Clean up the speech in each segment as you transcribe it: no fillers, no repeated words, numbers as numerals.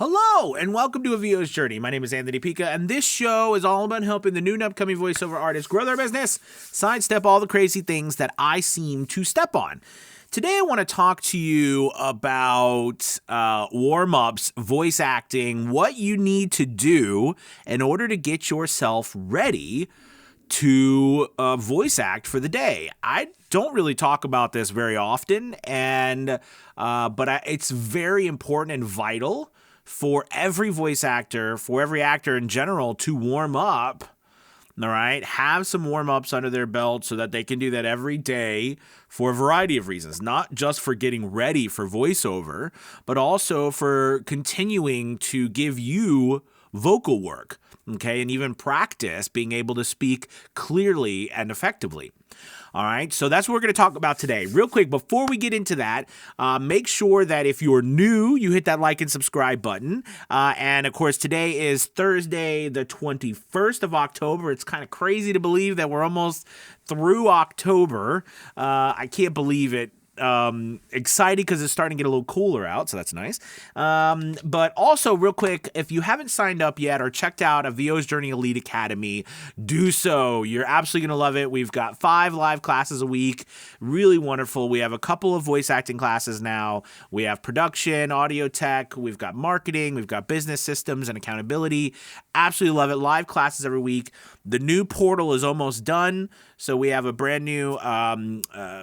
Hello, and welcome to A VO's Journey. My name is Anthony Pica, and this show is all about helping the new and upcoming voiceover artists grow their business, sidestep all the crazy things that I seem to step on. Today, I want to talk to you about warm-ups, voice acting, what you need to do in order to get yourself ready to voice act for the day. I don't really talk about this very often, but it's very important and vital for every voice actor, for every actor in general, to warm up. All right, have some warm-ups under their belt so that they can do that every day for a variety of reasons, not just for getting ready for voiceover, but also for continuing to give you vocal work, okay, and even practice being able to speak clearly and effectively. All right, so that's what we're going to talk about today. Real quick, before we get into that, make sure that if you're new, you hit that like and subscribe button. And of course, today is Thursday, the 21st of October. It's kind of crazy to believe that we're almost through October. I can't believe it. Excited because it's starting to get a little cooler out, so that's nice. But also, real quick, if you haven't signed up yet or checked out A VO's Journey Elite Academy, do so. You're absolutely going to love it. We've got 5 live classes a week. Really wonderful. We have a couple of voice acting classes now. We have production, audio tech. We've got marketing. We've got business systems and accountability. Absolutely love it. Live classes every week. The new portal is almost done. So we have a brand new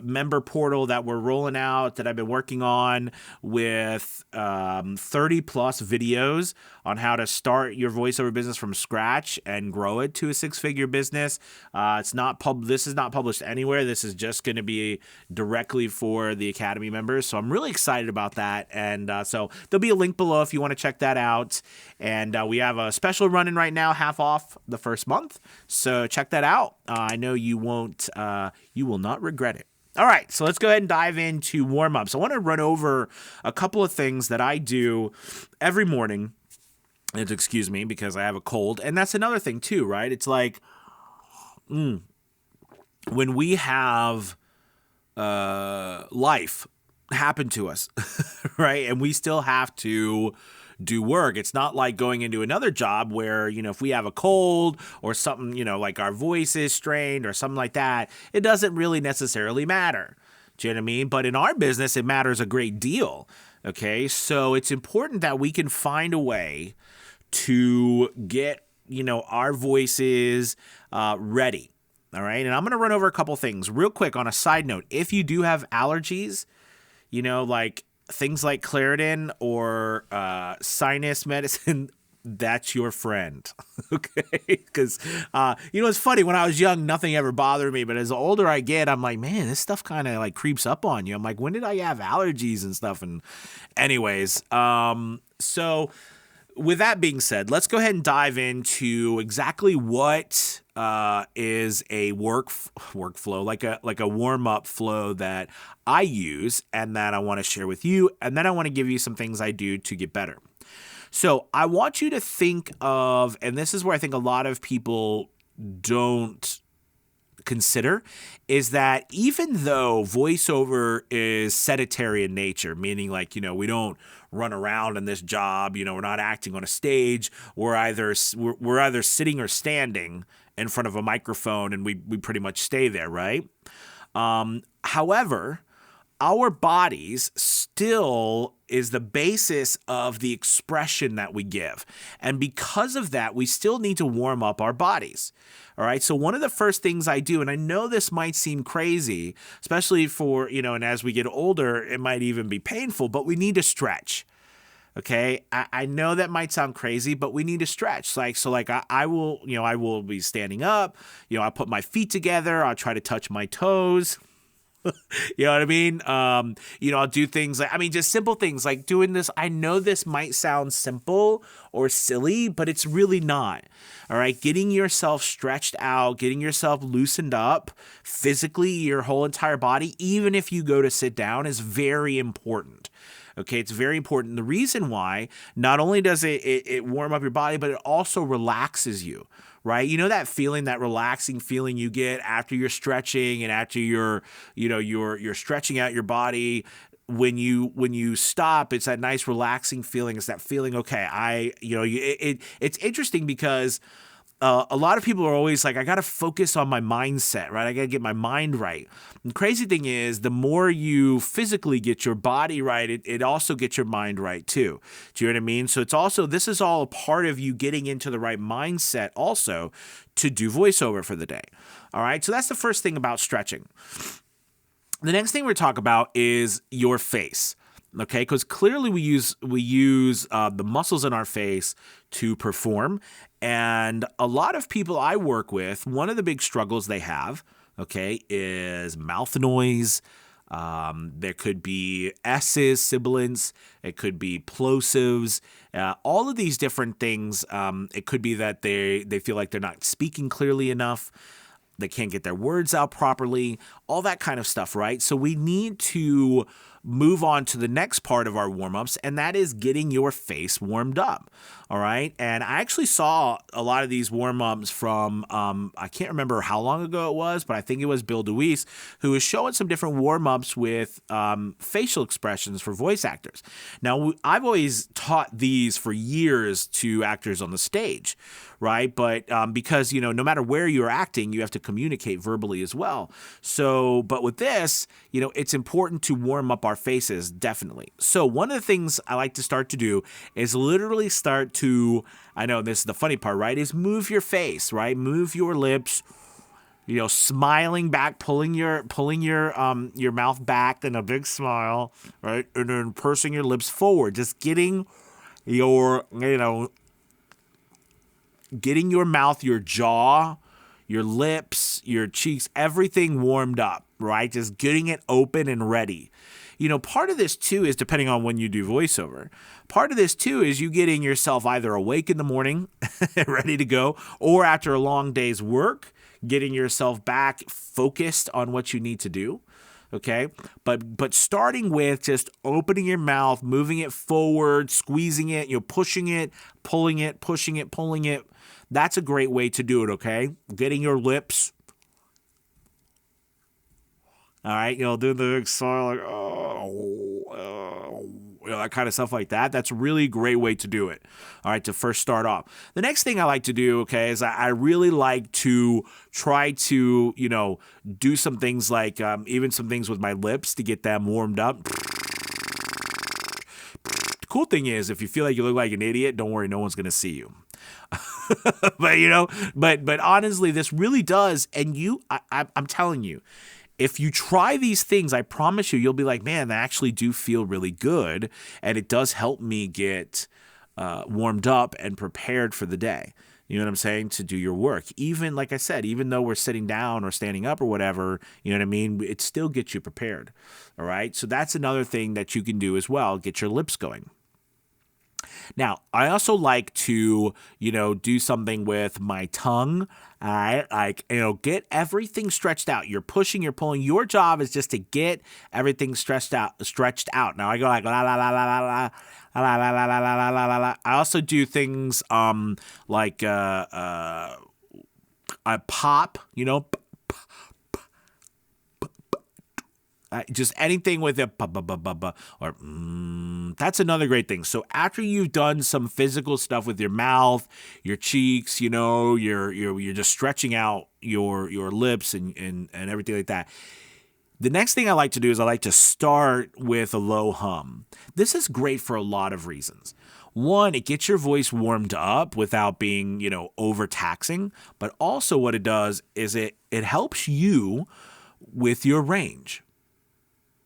member portal that we're rolling out that I've been working on with 30 plus videos on how to start your voiceover business from scratch and grow it to a 6-figure business. This is not published anywhere. This is just going to be directly for the Academy members. So I'm really excited about that. And so there'll be a link below if you want to check that out. And we have a special running right now, half off the first month. So check that out. I know you will not regret it. All right, so let's go ahead and dive into warm-ups. I want to run over a couple of things that I do every morning. And excuse me, because I have a cold. And that's another thing too, right? It's like when we have life happen to us, right? And we still have to do work. It's not like going into another job where, if we have a cold or something, like our voice is strained or something like that, it doesn't really necessarily matter. Do you know what I mean? But in our business, it matters a great deal. Okay. So it's important that we can find a way to get, our voices ready. All right. And I'm going to run over a couple things real quick on a side note. If you do have allergies, like things like Claritin or sinus medicine, that's your friend, okay? Because, it's funny. When I was young, nothing ever bothered me. But as older I get, I'm like, man, this stuff kind of like creeps up on you. I'm like, when did I have allergies and stuff? And anyways, so with that being said, let's go ahead and dive into exactly what is a workflow, like a warm-up flow that I use and that I want to share with you. And then I want to give you some things I do to get better. So I want you to think of, and this is where I think a lot of people don't consider, is that even though voiceover is sedentary in nature, meaning like, we don't run around in this job, we're not acting on a stage, we're either sitting or standing in front of a microphone and we pretty much stay there, right? However, our bodies still is the basis of the expression that we give. And because of that, we still need to warm up our bodies. All right. So one of the first things I do, and I know this might seem crazy, especially for, and as we get older, it might even be painful, but we need to stretch. Okay. I know that might sound crazy, but we need to stretch. I will be standing up, I'll put my feet together. I'll try to touch my toes. You know what I mean? I'll do things just simple things like doing this. I know this might sound simple or silly, but it's really not. All right. Getting yourself stretched out, getting yourself loosened up physically, your whole entire body, even if you go to sit down, is very important. Okay, it's very important. The reason why, not only does it warm up your body, but it also relaxes you, right? You know that feeling, that relaxing feeling you get after you're stretching and after you're stretching out your body. when you stop, it's that nice relaxing feeling. It's that feeling, okay, it's interesting because a lot of people are always like, I got to focus on my mindset, right? I got to get my mind right. And the crazy thing is, the more you physically get your body right, it also gets your mind right too. Do you know what I mean? So this is all a part of you getting into the right mindset also to do voiceover for the day. All right. So that's the first thing about stretching. The next thing we're talk about is your face. Okay, because clearly we use the muscles in our face to perform, and a lot of people I work with, one of the big struggles they have, okay, is mouth noise. There could be S's, sibilants. It could be plosives. All of these different things. It could be that they feel like they're not speaking clearly enough. They can't get their words out properly, all that kind of stuff, right? So we need to move on to the next part of our warm-ups, and that is getting your face warmed up, all right? And I actually saw a lot of these warm-ups from, I can't remember how long ago it was, but I think it was Bill DeWeese, who was showing some different warm-ups with facial expressions for voice actors. Now, I've always taught these for years to actors on the stage, right? But because, no matter where you're acting, you have to communicate verbally as well. So, but with this, it's important to warm up our faces, definitely. So one of the things I like to start to do is literally start to, I know this is the funny part, right? Is move your face, right? Move your lips, smiling back, pulling your mouth back in a big smile, right? And then pursing your lips forward, just getting your mouth, your jaw, your lips, your cheeks, everything warmed up, right? Just getting it open and ready. Part of this too is, depending on when you do voiceover, part of this too is you getting yourself either awake in the morning, ready to go, or after a long day's work, getting yourself back focused on what you need to do. Okay, but starting with just opening your mouth, moving it forward, squeezing it, pushing it, pulling it, pushing it, pulling it. That's a great way to do it. Okay, getting your lips. All right, do the big smile, like that kind of stuff like that. That's a really great way to do it. All right, to first start off. The next thing I like to do, okay, is I really like to try to, do some things like even some things with my lips to get them warmed up. The cool thing is, if you feel like you look like an idiot, don't worry, no one's gonna see you. but honestly, this really does, and I'm telling you. If you try these things, I promise you'll be like, man, they actually do feel really good. And it does help me get warmed up and prepared for the day. You know what I'm saying? To do your work. Even, like I said, even though we're sitting down or standing up or whatever, you know what I mean? It still gets you prepared. All right? So that's another thing that you can do as well. Get your lips going. Now, I also like to, do something with my tongue. All right, like, get everything stretched out. You're pushing, you're pulling. Your job is just to get everything stretched out. Now I go like la la la la la la la la la la la la la la. I also do things like I pop, just anything with it, or that's another great thing. So after you've done some physical stuff with your mouth, your cheeks, you're just stretching out your lips and everything like that. The next thing I like to do is I like to start with a low hum. This is great for a lot of reasons. One, it gets your voice warmed up without being, overtaxing. But also what it does is it helps you with your range.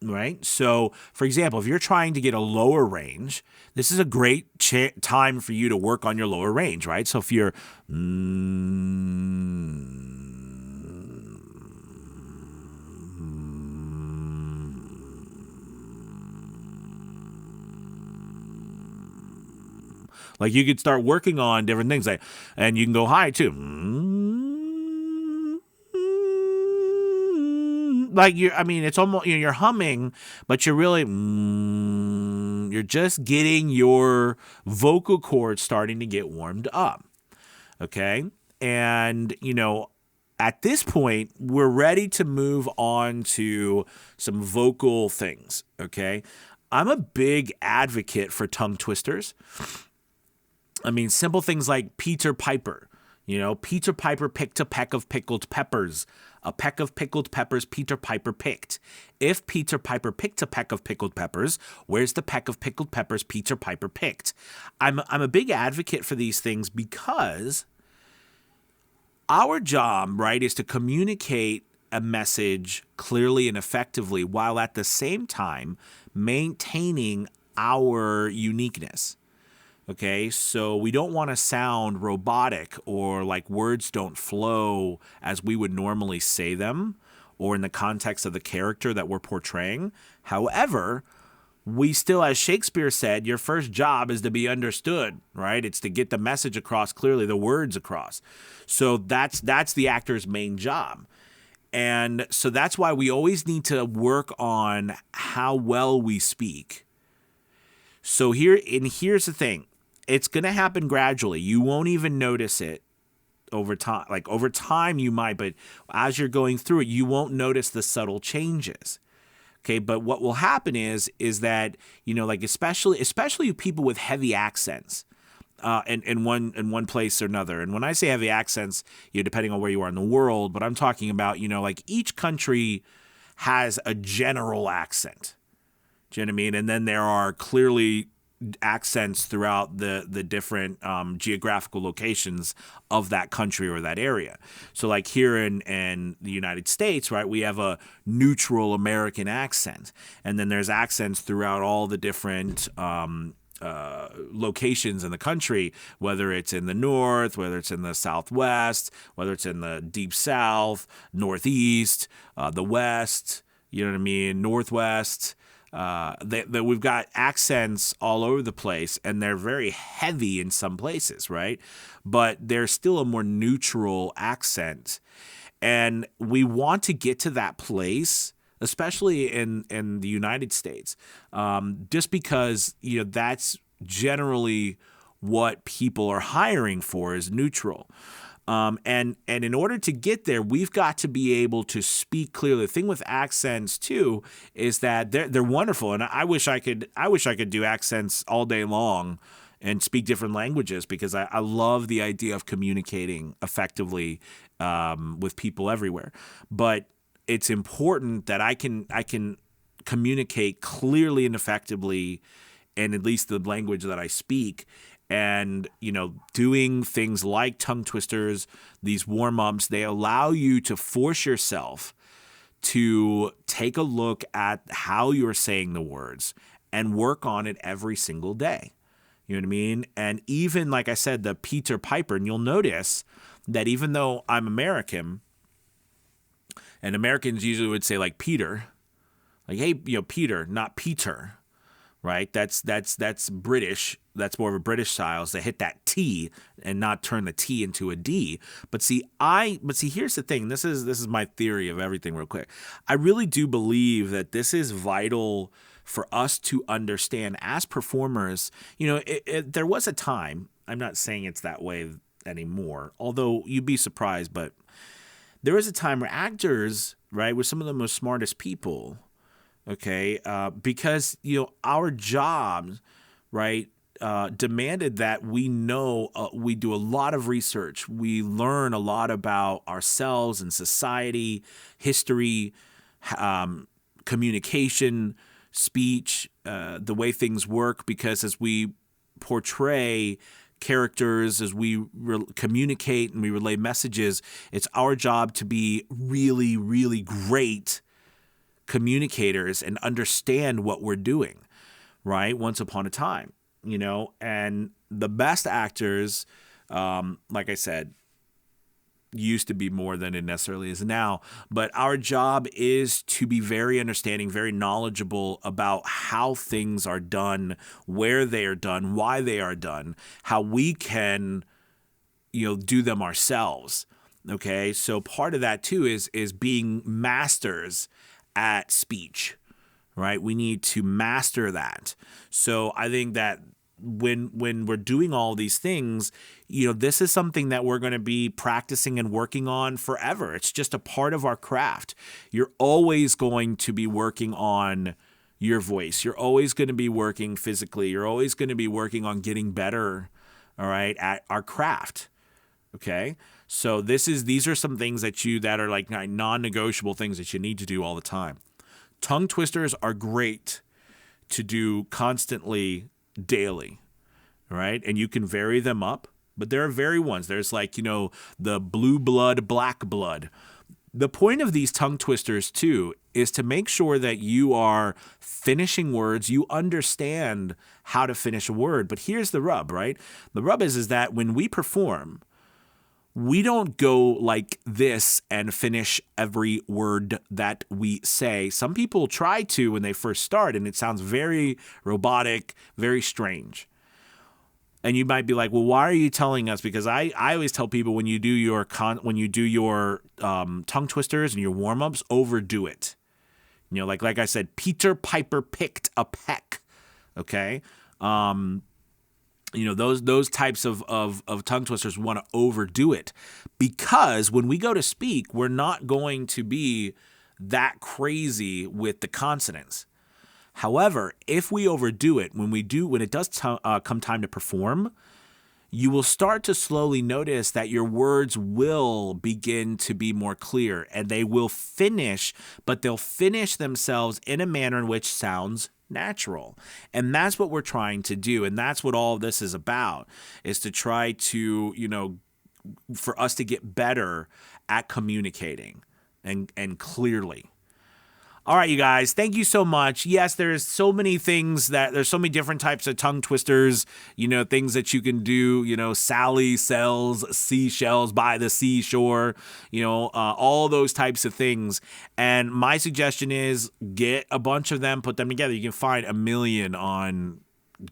Right? So, for example, if you're trying to get a lower range, this is a great time for you to work on your lower range, right? So if you're like, you could start working on different things, and you can go high too. Like it's almost, you're humming, but you're really, you're just getting your vocal cords starting to get warmed up. Okay. And, at this point, we're ready to move on to some vocal things, okay? I'm a big advocate for tongue twisters. I mean, simple things like Peter Piper. Peter Piper picked a peck of pickled peppers. A peck of pickled peppers Peter Piper picked. If Peter Piper picked a peck of pickled peppers, where's the peck of pickled peppers Peter Piper picked? I'm a big advocate for these things because our job, right, is to communicate a message clearly and effectively while at the same time maintaining our uniqueness. Okay, so we don't want to sound robotic or like words don't flow as we would normally say them or in the context of the character that we're portraying. However, we still, as Shakespeare said, your first job is to be understood, right? It's to get the message across clearly, the words across. So that's the actor's main job. And so that's why we always need to work on how well we speak. So here's the thing. It's going to happen gradually. You won't even notice it over time. Like over time you might, but as you're going through it, you won't notice the subtle changes. Okay, but what will happen is that, like especially people with heavy accents in one place or another. And when I say heavy accents, depending on where you are in the world, but I'm talking about, like each country has a general accent. Do you know what I mean? And then there are clearly accents throughout the different geographical locations of that country or that area. So like here in the United States, right, we have a neutral American accent. And then there's accents throughout all the different locations in the country, whether it's in the north, whether it's in the southwest, whether it's in the deep south, northeast, the west, northwest. That we've got accents all over the place, and they're very heavy in some places, right? But they're still a more neutral accent. And we want to get to that place, especially in the United States, just because, that's generally what people are hiring for is neutral. And in order to get there, we've got to be able to speak clearly. The thing with accents too is that they're wonderful, and I wish I could do accents all day long and speak different languages because I love the idea of communicating effectively with people everywhere. But it's important that I can communicate clearly and effectively in at least the language that I speak. And, doing things like tongue twisters, these warm-ups, they allow you to force yourself to take a look at how you're saying the words and work on it every single day. You know what I mean? And even, like I said, the Peter Piper, and you'll notice that even though I'm American, and Americans usually would say like Peter, like, hey, Peter, not Peter. Right, that's British. That's more of a British style. Is to hit that T and not turn the T into a D. But see, here's the thing. This is my theory of everything. Real quick, I really do believe that this is vital for us to understand as performers. There was a time. I'm not saying it's that way anymore. Although you'd be surprised, but there was a time where actors, right, were some of the most smartest people. Okay, because our jobs, right, demanded that we know we do a lot of research. We learn a lot about ourselves and society, history, communication, speech, the way things work. Because as we portray characters, as we communicate and we relay messages, it's our job to be really, really great communicators and understand what we're doing, right? Once upon a time, and the best actors, like I said, used to be more than it necessarily is now. But our job is to be very understanding, very knowledgeable about how things are done, where they are done, why they are done, how we can, do them ourselves. Okay, so part of that too is being masters at speech, right? We need to master that. So I think that when we're doing all these things, this is something that we're going to be practicing and working on forever. It's just a part of our craft. You're always going to be working on your voice. You're always going to be working physically. You're always going to be working on getting better, all right, at our craft. Okay? So these are some things that are like non-negotiable things that you need to do all the time. Tongue twisters are great to do constantly, daily, right? And you can vary them up, but there are varied ones. There's like, the blue blood, black blood. The point of these tongue twisters too is to make sure that you are finishing words, you understand how to finish a word. But here's the rub, right? The rub is that when we perform, we don't go like this and finish every word that we say. Some people try to when they first start, and it sounds very robotic, very strange. And you might be like, well, why are you telling us? Because I always tell people when you do your tongue twisters and your warm-ups, overdo it. Like I said, Peter Piper picked a peck. Okay? Those types of tongue twisters want to overdo it, because when we go to speak, we're not going to be that crazy with the consonants. However, if we overdo it, when it does come time to perform, you will start to slowly notice that your words will begin to be more clear, and they will finish, but they'll finish themselves in a manner in which sounds natural. And that's what we're trying to do. And that's what all of this is about, is to try to, for us to get better at communicating and clearly. All right, you guys, thank you so much. Yes, there's so many different types of tongue twisters, things that you can do, Sally sells seashells by the seashore, all those types of things. And my suggestion is get a bunch of them, put them together. You can find a million on,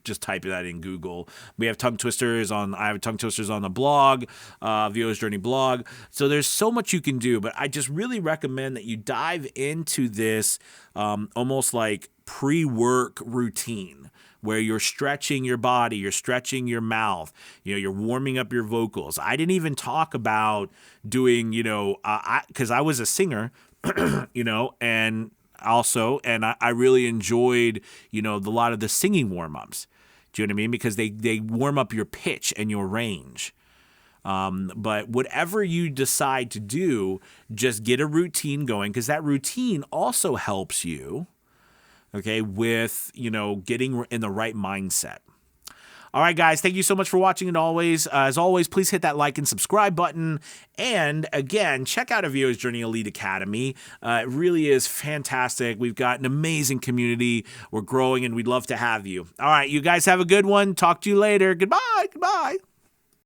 just type that in Google. I have tongue twisters on the blog, VO's Journey blog. So there's so much you can do, but I just really recommend that you dive into this almost like pre-work routine, where you're stretching your body, you're stretching your mouth, you're warming up your vocals. I didn't even talk about doing, because I was a singer, and I really enjoyed, a lot of the singing warm-ups. Do you know what I mean? Because they warm up your pitch and your range. But whatever you decide to do, just get a routine going, because that routine also helps you, okay, with, getting in the right mindset. All right, guys, thank you so much for watching. And as always, please hit that like and subscribe button. And again, check out VO's Journey Elite Academy. It really is fantastic. We've got an amazing community. We're growing, and we'd love to have you. All right, you guys have a good one. Talk to you later. Goodbye. Goodbye.